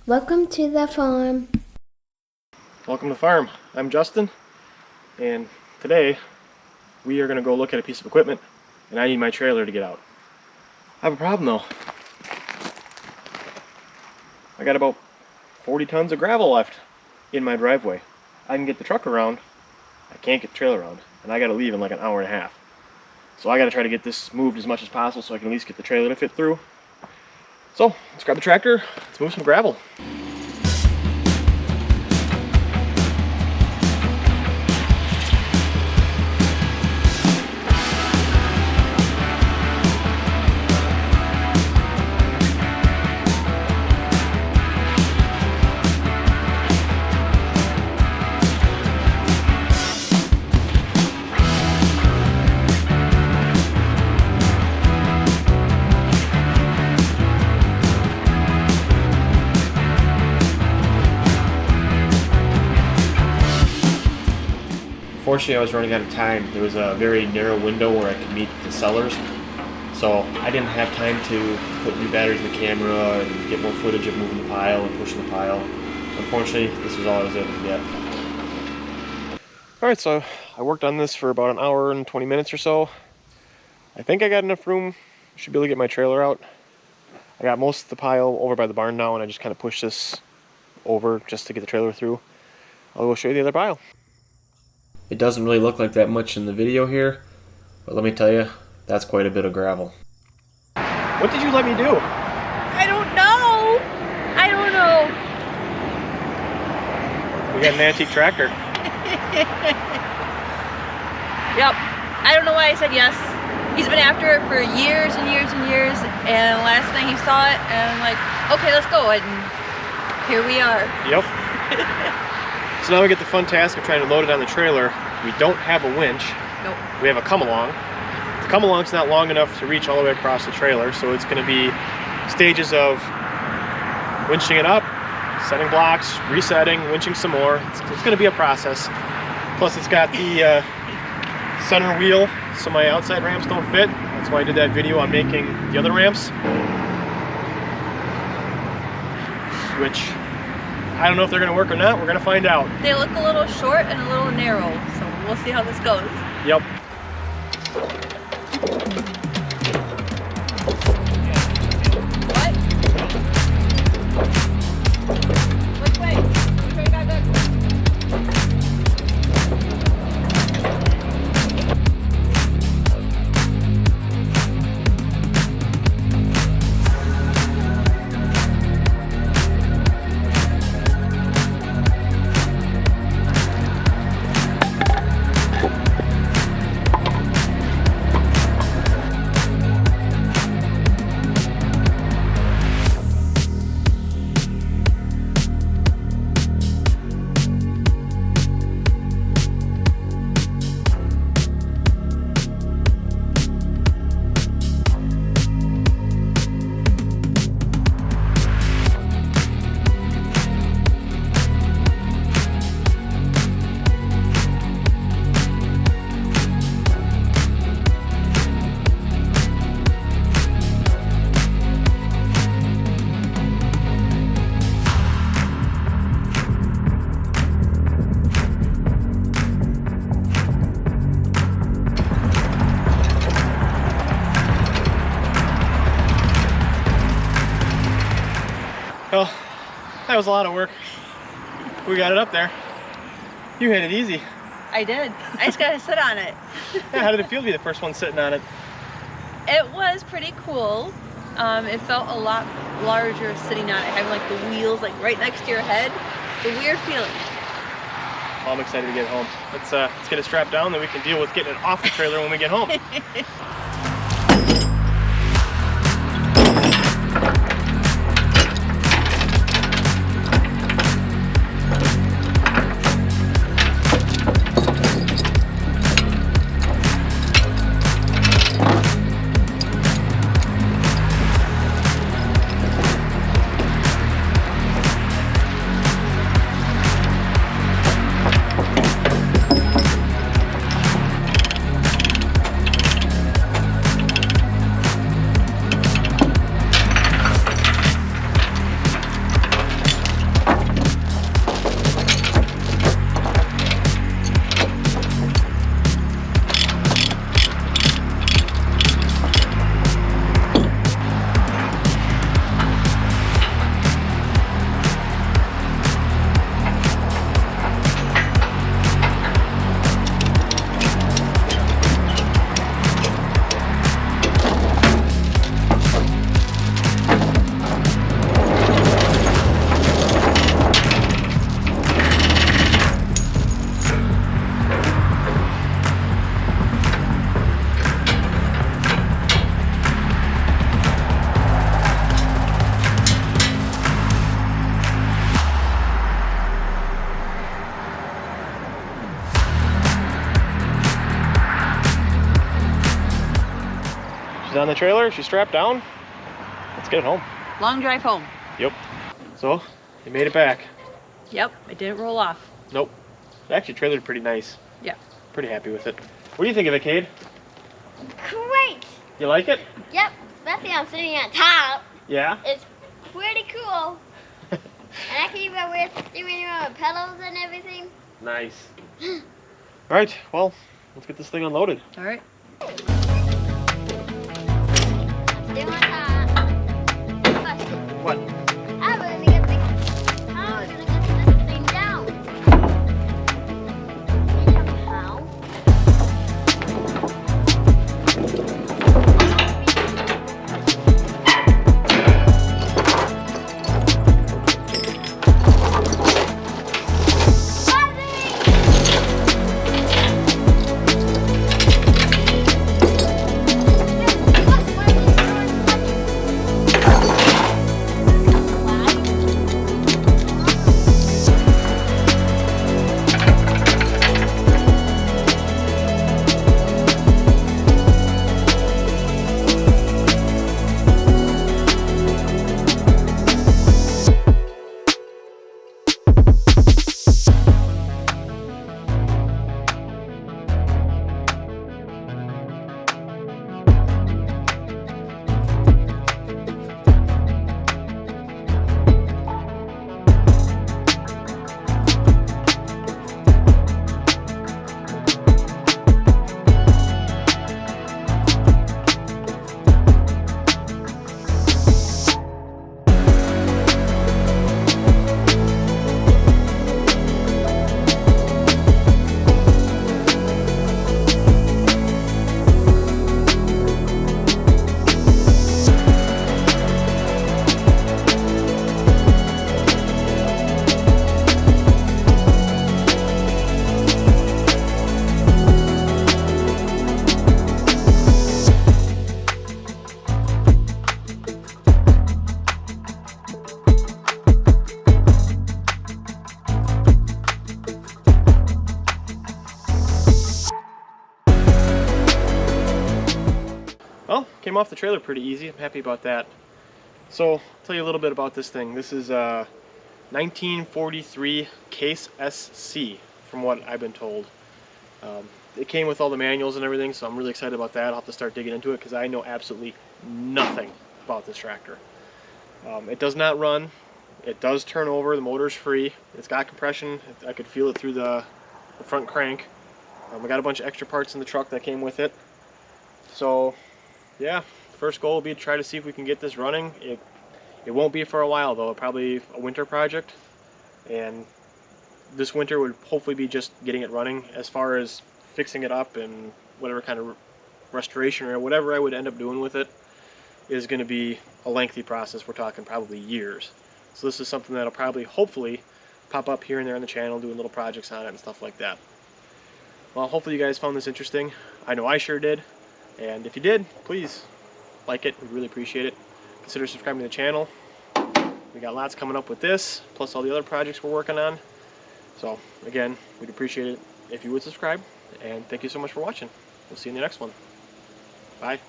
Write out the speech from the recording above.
Welcome to the farm. Welcome to the farm. I'm Justin, and today we are going to go look at a piece of equipment, and I need my trailer to get out. I have a problem though. I got about 40 tons of gravel left in my driveway. I can get the truck around, I can't get the trailer around, and I got to leave in like an hour and a half. So I got to try to get this moved as much as possible so I can at least get the trailer to fit through. So let's grab the tractor, let's move some gravel. Unfortunately, I was running out of time. There was a very narrow window where I could meet the sellers, so I didn't have time to put new batteries in the camera and get more footage of moving the pile and pushing the pile. So unfortunately, this was all I was able to get. Alright, so I worked on this for about an hour and 20 minutes or so. I think I got enough room. Should be able to get my trailer out. I got most of the pile over by the barn now, and I just kind of pushed this over just to get the trailer through. I'll go show you the other pile. It doesn't really look like that much in the video here, but let me tell you, that's quite a bit of gravel. What did you let me do? I don't know. I don't know. We got an antique tractor. Yep. I don't know why I said yes. He's been after it for years and years and years, and last night he saw it, and I'm like, okay, let's go, and here we are. Yep. So now we get the fun task of trying to load it on the trailer. We don't have a winch. Nope. We have a come-along. The come-along's not long enough to reach all the way across the trailer, so it's going to be stages of winching it up, setting blocks, resetting, winching some more. It's going to be a process. Plus it's got the center wheel, so my outside ramps don't fit. That's why I did that video on making the other ramps. Which, I don't know if they're going to work or not. We're going to find out. They look a little short and a little narrow, so we'll see how this goes. Yep. What? Which way? Which way you got good? Well, that was a lot of work. We got it up there. You had it easy. I did. I just gotta sit on it. Yeah, how did it feel to be the first one sitting on it? It was pretty cool. It felt a lot larger sitting on it, having like the wheels like right next to your head. The weird feeling. Well, I'm excited to get home. Let's get it strapped down, then we can deal with getting it off the trailer when we get home. on the trailer. She's strapped down. Let's get it home. Long drive home. Yep. So, you made it back. Yep, it didn't roll off. Nope. Actually, the trailer's pretty nice. Yeah. Pretty happy with it. What do you think of it, Cade? Great. You like it? Yep. Especially I'm sitting on top. Yeah? It's pretty cool. And I can even wear the steering wheel with pedals and everything. Nice. Alright, well, let's get this thing unloaded. All right. Still on top. Question. What? How are we gonna get this thing down? How? Well, came off the trailer pretty easy. I'm happy about that. So, I'll tell you a little bit about this thing. This is a 1943 Case SC, from what I've been told. It came with all the manuals and everything, so I'm really excited about that. I'll have to start digging into it because I know absolutely nothing about this tractor. It does not run. It does turn over. The motor's free. It's got compression. I could feel it through the front crank. We got a bunch of extra parts in the truck that came with it. So, yeah, first goal will be to try to see if we can get this running. It won't be for a while though, probably a winter project, and this winter would hopefully be just getting it running. As far as fixing it up and whatever kind of restoration or whatever I would end up doing with it is going to be a lengthy process. We're talking probably years. So this is something that'll probably hopefully pop up here and there on the channel, doing little projects on it and stuff like that. Well, hopefully you guys found this interesting. I know I sure did. And if you did, please like it. We'd really appreciate it. Consider subscribing to the channel. We got lots coming up with this, plus all the other projects we're working on. So, again, we'd appreciate it if you would subscribe. And thank you so much for watching. We'll see you in the next one. Bye.